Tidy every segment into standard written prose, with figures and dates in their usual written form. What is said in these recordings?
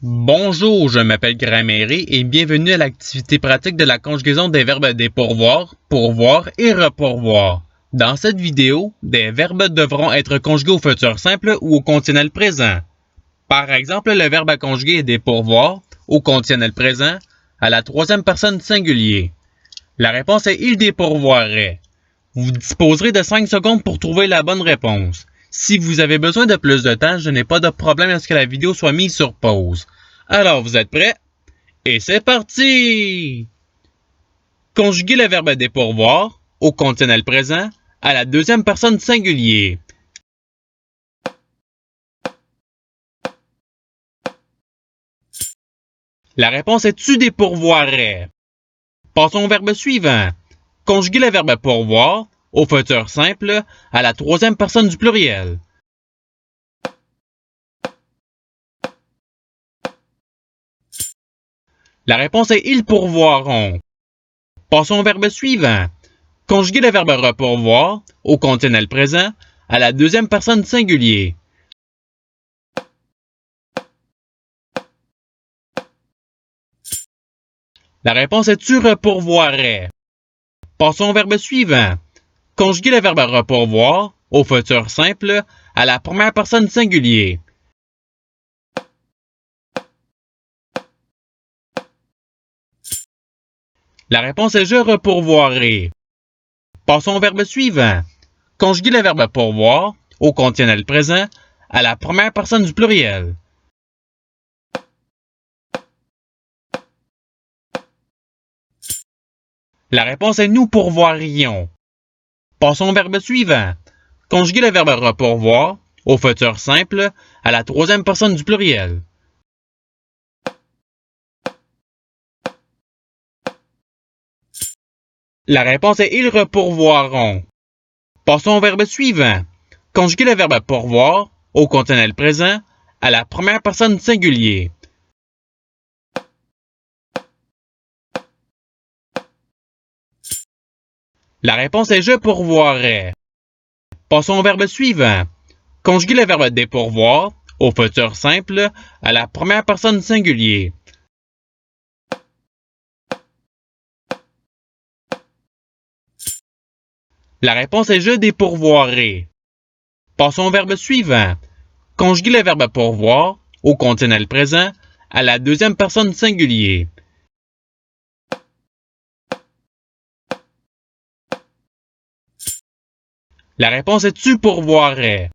Bonjour, je m'appelle Grammaire et bienvenue à l'activité pratique de la conjugaison des verbes dépourvoir, pourvoir et repourvoir. Dans cette vidéo, des verbes devront être conjugués au futur simple ou au conditionnel présent. Par exemple, le verbe à conjuguer est dépourvoir au conditionnel présent à la troisième personne singulier. La réponse est il dépourvoirait. Vous disposerez de 5 secondes pour trouver la bonne réponse. Si vous avez besoin de plus de temps, je n'ai pas de problème à ce que la vidéo soit mise sur pause. Alors, vous êtes prêts? Et c'est parti! Conjuguez le verbe dépourvoir au conditionnel présent à la deuxième personne singulier. La réponse est tu dépourvoirais. Passons au verbe suivant. Conjuguez le verbe pourvoir au futur simple à la troisième personne du pluriel. La réponse est ils pourvoiront. Passons au verbe suivant. Conjuguez le verbe repourvoir au conditionnel présent à la deuxième personne singulier. La réponse est tu repourvoirais. Passons au verbe suivant. Conjuguez le verbe repourvoir au futur simple à la première personne singulier. La réponse est je repourvoirai. Passons au verbe suivant. Conjuguez le verbe pourvoir au conditionnel présent à la première personne du pluriel. La réponse est nous pourvoirions. Passons au verbe suivant. Conjuguez le verbe repourvoir au futur simple à la troisième personne du pluriel. La réponse est ils repourvoiront. Passons au verbe suivant. Conjuguez le verbe pourvoir au conditionnel présent à la première personne singulier. La réponse est je pourvoirais. Passons au verbe suivant. Conjuguez le verbe dépourvoir au futur simple à la première personne singulier. La réponse est je dépourvoirai. Passons au verbe suivant. Conjuguez le verbe pourvoir au conditionnel présent à la deuxième personne singulier. La réponse est tu pourvoirais.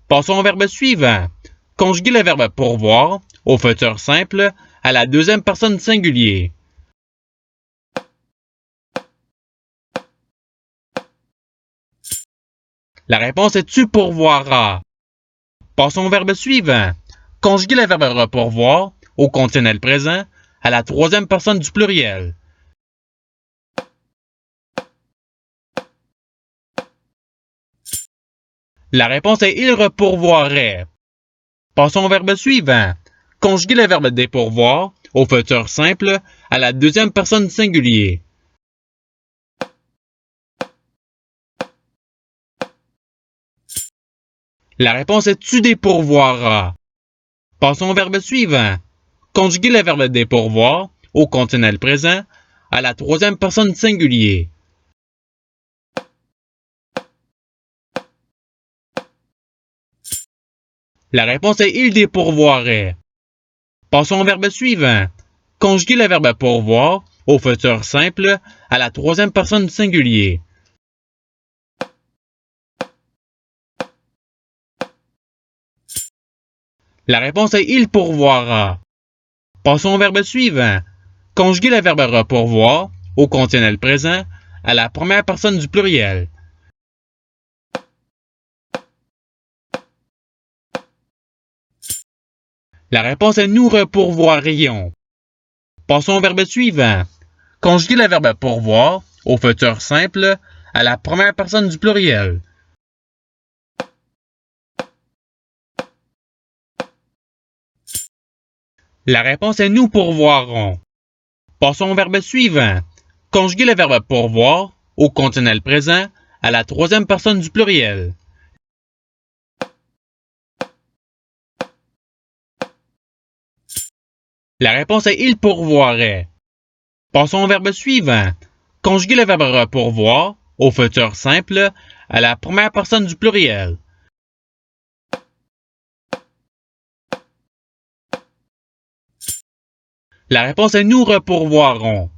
Passons au verbe suivant. Conjuguez le verbe pourvoir au futur simple à la deuxième personne singulier. La réponse est tu pourvoiras. Passons au verbe suivant. Conjuguez le verbe repourvoir au conditionnel présent à la troisième personne du pluriel. La réponse est il repourvoirait. Passons au verbe suivant. Conjuguez le verbe dépourvoir au futur simple à la deuxième personne singulier. La réponse est tu dépourvoiras. Passons au verbe suivant. Conjuguez le verbe dépourvoir au conditionnel présent à la troisième personne singulier. La réponse est il dépourvoirait. Passons au verbe suivant. Conjuguez le verbe pourvoir au futur simple à la troisième personne singulier. La réponse est il pourvoira. Passons au verbe suivant. Conjuguez le verbe repourvoir au conditionnel présent à la première personne du pluriel. La réponse est nous repourvoirions. Passons au verbe suivant. Conjuguez le verbe pourvoir au futur simple à la première personne du pluriel. La réponse est nous pourvoirons. Passons au verbe suivant. Conjuguez le verbe pourvoir au conditionnel présent à la troisième personne du pluriel. La réponse est il pourvoirait. Passons au verbe suivant. Conjuguer le verbe repourvoir au futur simple à la première personne du pluriel. La réponse est nous repourvoirons.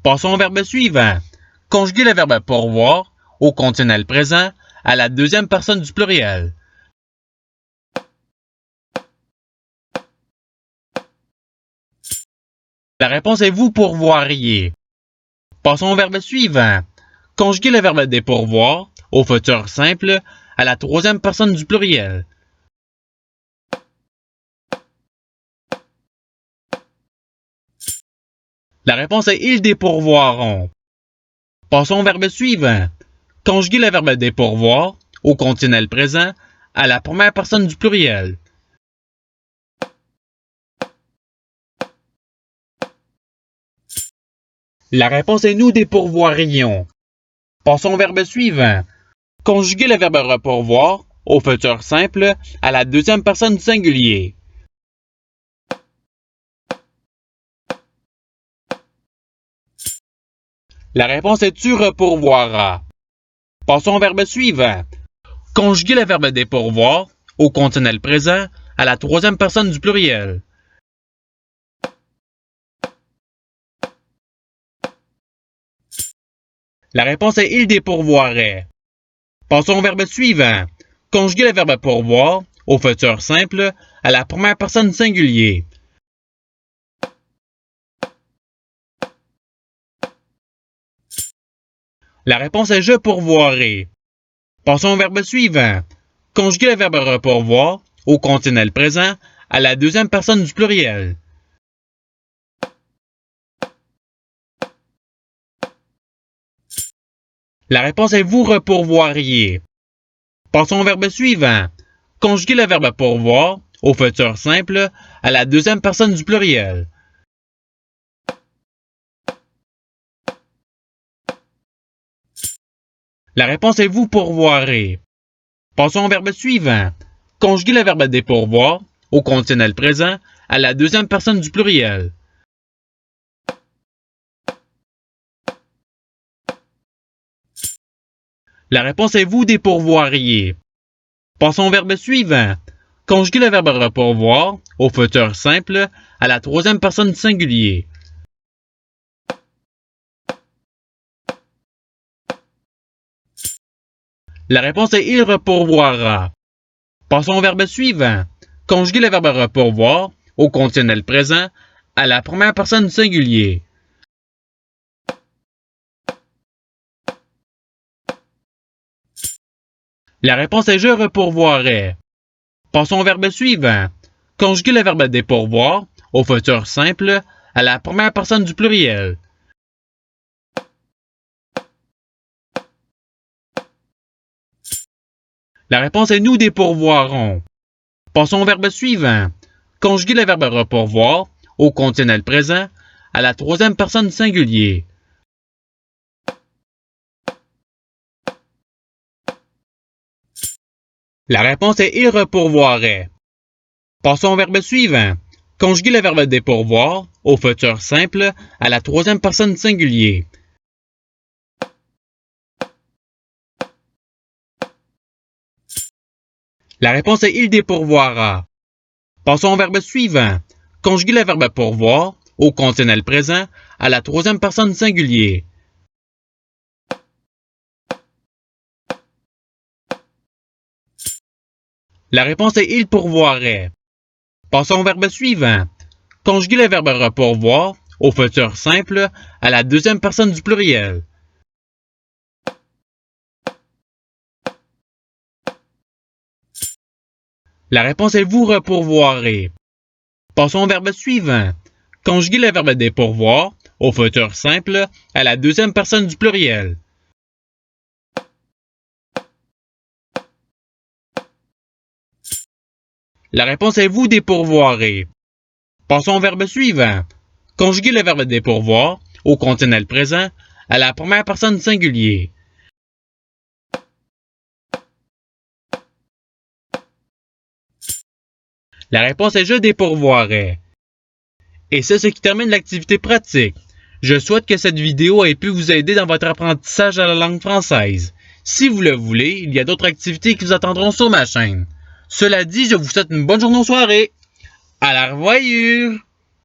Passons au verbe suivant. Conjuguer le verbe pourvoir au conditionnel présent à la deuxième personne du pluriel. La réponse est vous pourvoiriez. Passons au verbe suivant. Conjuguer le verbe dépourvoir au futur simple à la troisième personne du pluriel. La réponse est ils dépourvoiront. Passons au verbe suivant. Conjuguer le verbe dépourvoir au conditionnel présent à la première personne du pluriel. La réponse est nous dépourvoirions. Passons au verbe suivant. Conjuguer le verbe repourvoir au futur simple à la deuxième personne du singulier. La réponse est tu repourvoiras. Passons au verbe suivant. Conjuguer le verbe dépourvoir au conditionnel présent à la troisième personne du pluriel. La réponse est il dépourvoirait. Passons au verbe suivant. Conjuguer le verbe pourvoir au futur simple à la première personne du singulier. La réponse est je pourvoirai. Passons au verbe suivant. Conjuguer le verbe repourvoir au conditionnel présent à la deuxième personne du pluriel. La réponse est vous repourvoiriez. Passons au verbe suivant. Conjuguer le verbe pourvoir au futur simple à la deuxième personne du pluriel. La réponse est vous pourvoirez. Passons au verbe suivant. Conjuguer le verbe dépourvoir au conditionnel présent à la deuxième personne du pluriel. La réponse est vous dépourvoiriez. Passons au verbe suivant. Conjuguer le verbe repourvoir au futur simple à la troisième personne du singulier. La réponse est il repourvoira. Passons au verbe suivant. Conjuguer le verbe repourvoir au conditionnel présent à la première personne du singulier. La réponse est je repourvoirai. Passons au verbe suivant. Conjuguer le verbe dépourvoir au futur simple à la première personne du pluriel. La réponse est nous dépourvoirons. Passons au verbe suivant. Conjuguer le verbe repourvoir au conditionnel présent à la troisième personne du singulier. La réponse est il repourvoirait. Passons au verbe suivant. Conjuguer le verbe dépourvoir au futur simple à la troisième personne du singulier. La réponse est il dépourvoira. Passons au verbe suivant. Conjuguer le verbe pourvoir au conditionnel présent à la troisième personne du singulier. La réponse est il pourvoirait. Passons au verbe suivant. Conjuguer le verbe repourvoir au futur simple à la deuxième personne du pluriel. La réponse est vous repourvoirez. Passons au verbe suivant. Conjuguer le verbe dépourvoir au futur simple à la deuxième personne du pluriel. La réponse est vous dépourvoirez. Passons au verbe suivant. Conjuguer le verbe dépourvoir au conditionnel présent à la première personne du singulier. La réponse est je dépourvoirai. Et c'est ce qui termine l'activité pratique. Je souhaite que cette vidéo ait pu vous aider dans votre apprentissage de la langue française. Si vous le voulez, il y a d'autres activités qui vous attendront sur ma chaîne. Cela dit, je vous souhaite une bonne journée ou soirée. À la revoyure!